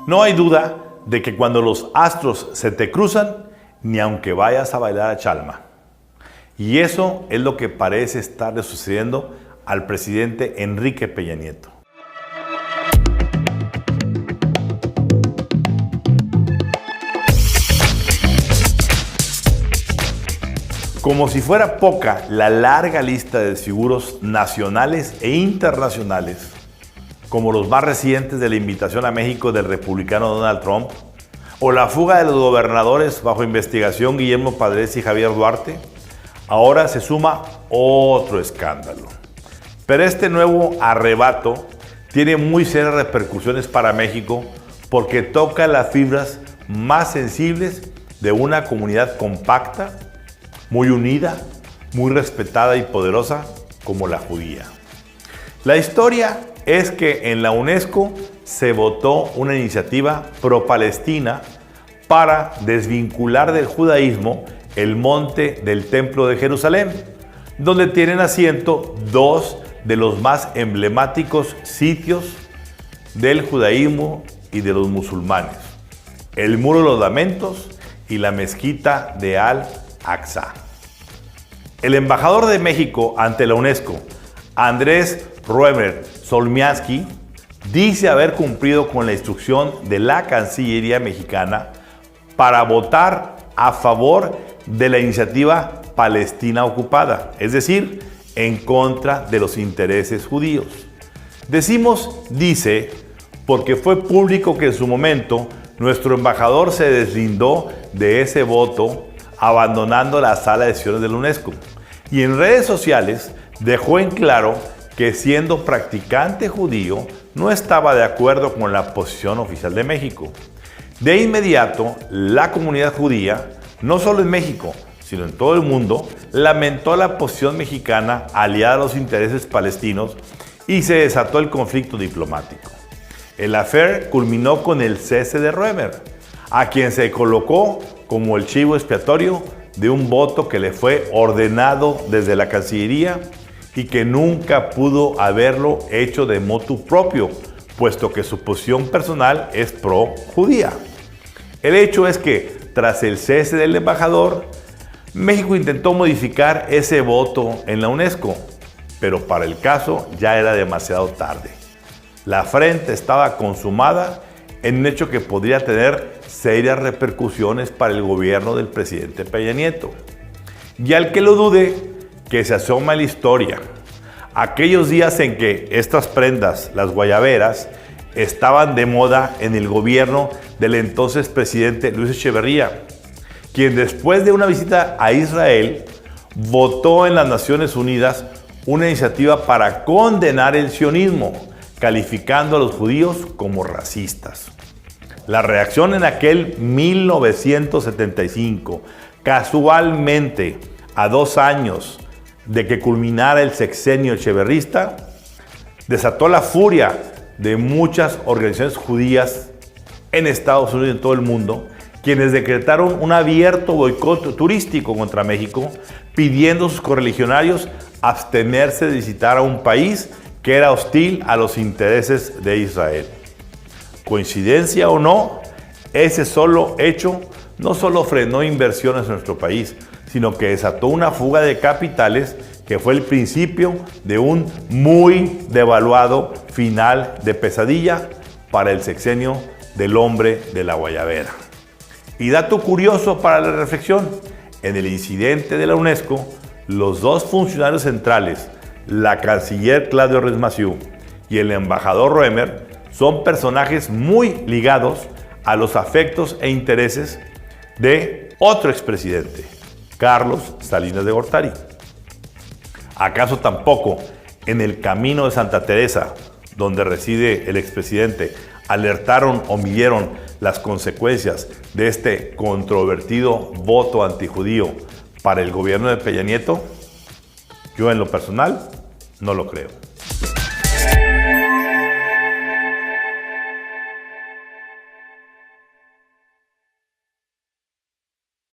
No hay duda de que cuando los astros se te cruzan, ni aunque vayas a bailar a Chalma. Y eso es lo que parece estarle sucediendo al presidente Enrique Peña Nieto. Como si fuera poca la larga lista de desfiguros nacionales e internacionales, como los más recientes de la invitación a México del republicano Donald Trump, o la fuga de los gobernadores bajo investigación Guillermo Padres y Javier Duarte, ahora se suma otro escándalo. Pero este nuevo arrebato tiene muy serias repercusiones para México porque toca las fibras más sensibles de una comunidad compacta, muy unida, muy respetada y poderosa como la judía. La historia es que en la UNESCO se votó una iniciativa pro-palestina para desvincular del judaísmo el monte del Templo de Jerusalén, donde tienen asiento dos de los más emblemáticos sitios del judaísmo y de los musulmanes: el Muro de los Lamentos y la mezquita de Al-Aqsa. El embajador de México ante la UNESCO, Andrés Roemer Solmiansky, dice haber cumplido con la instrucción de la Cancillería mexicana para votar a favor de la iniciativa Palestina ocupada, es decir, en contra de los intereses judíos. Decimos dice porque fue público que en su momento nuestro embajador se deslindó de ese voto abandonando la sala de sesiones de la UNESCO, y en redes sociales dejó en claro que siendo practicante judío no estaba de acuerdo con la posición oficial de México. De inmediato, la comunidad judía, no solo en México, sino en todo el mundo, lamentó la posición mexicana aliada a los intereses palestinos y se desató el conflicto diplomático. El affair culminó con el cese de Roemer, a quien se colocó como el chivo expiatorio de un voto que le fue ordenado desde la Cancillería y que nunca pudo haberlo hecho de motu propio, puesto que su posición personal es pro-judía. El hecho es que, tras el cese del embajador, México intentó modificar ese voto en la UNESCO, pero para el caso ya era demasiado tarde. La afrenta estaba consumada en un hecho que podría tener serias repercusiones para el gobierno del presidente Peña Nieto. Y al que lo dude, que se asoma a la historia. Aquellos días en que estas prendas, las guayaberas, estaban de moda en el gobierno del entonces presidente Luis Echeverría, quien después de una visita a Israel votó en las Naciones Unidas una iniciativa para condenar el sionismo, calificando a los judíos como racistas. La reacción en aquel 1975, casualmente a 2 años de que culminara el sexenio echeverrista, desató la furia de muchas organizaciones judías en Estados Unidos y en todo el mundo, quienes decretaron un abierto boicot turístico contra México, pidiendo a sus correligionarios abstenerse de visitar a un país que era hostil a los intereses de Israel. Coincidencia o no, ese solo hecho no solo frenó inversiones en nuestro país, sino que desató una fuga de capitales que fue el principio de un muy devaluado final de pesadilla para el sexenio del hombre de la guayabera. Y dato curioso para la reflexión: en el incidente de la UNESCO, los dos funcionarios centrales, la canciller Claudia Ruiz Massieu y el embajador Roemer, son personajes muy ligados a los afectos e intereses de otro expresidente, Carlos Salinas de Gortari. ¿Acaso tampoco en el Camino de Santa Teresa, donde reside el expresidente, alertaron o midieron las consecuencias de este controvertido voto antijudío para el gobierno de Peña Nieto? Yo en lo personal no lo creo.